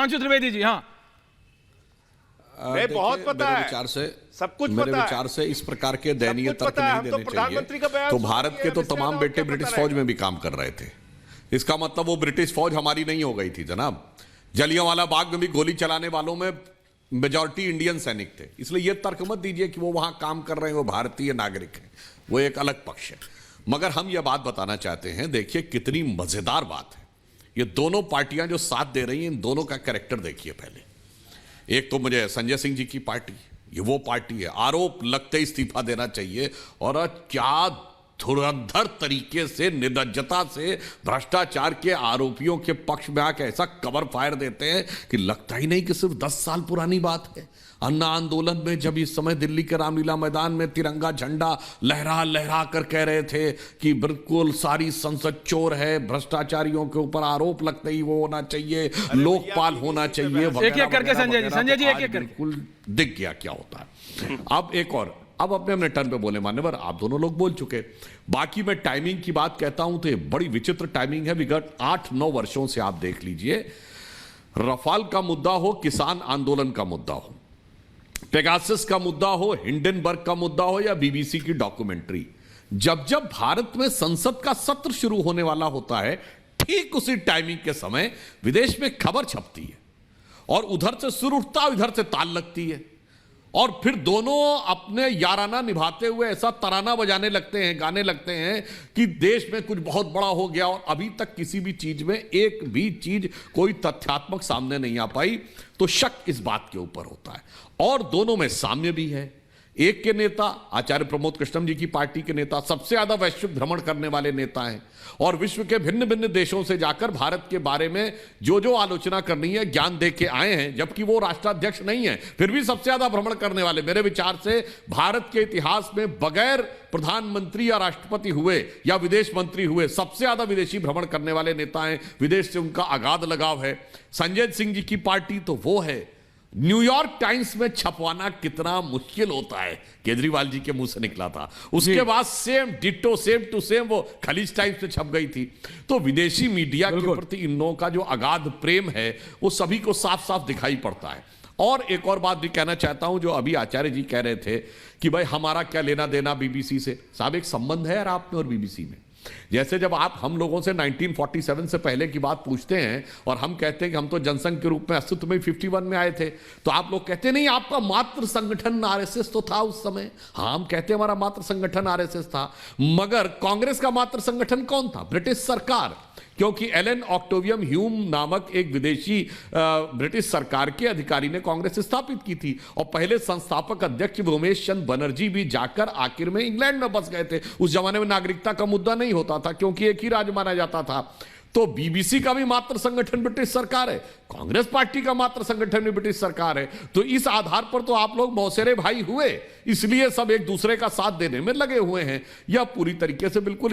सुधांशु त्रिवेदी जी। हाँ, बहुत पता है, विचार से सब कुछ मेरे पता है। विचार से इस प्रकार के दयनीय सब कुछ तर्क पता है। नहीं हम तो देने प्रधानमंत्री का चाहिए। बयान तो सुन भारत लिए, के तो इससे तमाम ज्यादा बेटे और क्या ब्रिटिश पता फौज में भी काम कर रहे थे। इसका मतलब वो ब्रिटिश फौज हमारी नहीं हो गई थी जनाब। जलियांवाला बाग में भी गोली चलाने वालों में मेजॉरिटी इंडियन सैनिक थे। इसलिए यह तर्क मत दीजिए कि वो वहां काम कर रहे हैं, वो भारतीय नागरिक हैं। वो एक अलग पक्ष है। मगर हम यह बात बताना चाहते हैं, देखिए कितनी मजेदार बात है। ये दोनों पार्टियां जो साथ दे रही हैं, इन दोनों का कैरेक्टर देखिए पहले। एक तो मुझे संजय सिंह जी की पार्टी, ये वो पार्टी है आरोप लगते ही इस्तीफा देना चाहिए, और क्या धुरंधर तरीके से, निर्लज्जता से भ्रष्टाचार के आरोपियों के पक्ष में आकर ऐसा कवर फायर देते हैं कि लगता ही नहीं कि सिर्फ 10 साल पुरानी बात है। अन्ना आंदोलन में जब इस समय दिल्ली के रामलीला मैदान में तिरंगा झंडा लहरा लहरा कर कह रहे थे कि बिल्कुल सारी संसद चोर है, भ्रष्टाचारियों के ऊपर आरोप लगते ही वो होना चाहिए, लोकपाल होना चाहिए, एक एक करके संजय जी, संजय जी एक एक करके। बिल्कुल दिख गया क्या होता है। अब एक और, अब अपने अपने टर्न पे बोले मान्यवर, आप दोनों लोग बोल चुके। बाकी मैं टाइमिंग की बात कहता हूं तो ये बड़ी विचित्र टाइमिंग है। विगत 8-9 वर्षों से आप देख लीजिए, रफाल का मुद्दा हो, किसान आंदोलन का मुद्दा हो, पेगासस का मुद्दा हो, हिंडनबर्ग का मुद्दा हो, या बीबीसी की डॉक्यूमेंट्री, जब जब भारत में संसद का सत्र शुरू होने वाला होता है, ठीक उसी टाइमिंग के समय विदेश में खबर छपती है और उधर से सुर उठता, इधर से ताल लगती है, और फिर दोनों अपने याराना निभाते हुए ऐसा तराना बजाने लगते हैं, गाने लगते हैं कि देश में कुछ बहुत बड़ा हो गया। और अभी तक किसी भी चीज में एक भी चीज, कोई तथ्यात्मक सामने नहीं आ पाई। तो शक इस बात के ऊपर होता है, और दोनों में साम्य भी है। एक के नेता आचार्य प्रमोद कृष्णम जी की पार्टी के नेता सबसे ज्यादा वैश्विक भ्रमण करने वाले नेता हैं, और विश्व के भिन्न भिन्न देशों से जाकर भारत के बारे में जो जो आलोचना करनी है ज्ञान दे के आए हैं, जबकि वो राष्ट्राध्यक्ष नहीं है, फिर भी सबसे ज्यादा भ्रमण करने वाले। मेरे विचार से भारत के इतिहास में बगैर प्रधानमंत्री या राष्ट्रपति हुए या विदेश मंत्री हुए सबसे ज्यादा विदेशी भ्रमण करने वाले नेता हैं। विदेश से उनका अगाध लगाव है। संजय सिंह जी की पार्टी तो वो है। न्यूयॉर्क टाइम्स में छपवाना कितना मुश्किल होता है, केजरीवाल जी के मुंह से निकला था। उसके बाद same ditto, same to same वो खलीज टाइम्स में छप गई थी। तो विदेशी मीडिया के प्रति इन लोगों का जो अगाध प्रेम है वो सभी को साफ साफ दिखाई पड़ता है। और एक और बात भी कहना चाहता हूं, जो अभी आचार्य जी कह रहे थे कि भाई हमारा क्या लेना देना बीबीसी से। साहब, एक संबंध है यार आप में और बीबीसी में। जैसे जब आप हम लोगों से 1947 से पहले की बात पूछते हैं और हम कहते हैं कि हम तो जनसंघ के रूप में अस्तित्व में 51 में आए थे, तो आप लोग कहते नहीं आपका मात्र संगठन आरएसएस तो था उस समय। हाँ, हम कहते हैं हमारा मात्र संगठन आरएसएस था, मगर कांग्रेस का मात्र संगठन कौन था? ब्रिटिश सरकार। क्योंकि एलन ऑक्टेवियम ह्यूम नामक एक विदेशी ब्रिटिश सरकार के अधिकारी ने कांग्रेस स्थापित की थी, और पहले संस्थापक अध्यक्ष उमेश चंद बनर्जी भी जाकर आखिर में इंग्लैंड में बस गए थे। उस जमाने में नागरिकता का मुद्दा नहीं होता था, क्योंकि एक ही राज्य माना जाता था। तो बीबीसी का भी मात्र संगठन ब्रिटिश सरकार है, कांग्रेस पार्टी का मात्र संगठन भी ब्रिटिश सरकार है। तो इस आधार पर तो आप लोग मौसेरे भाई हुए, इसलिए सब एक दूसरे का साथ देने में लगे हुए हैं। यह पूरी तरीके से बिल्कुल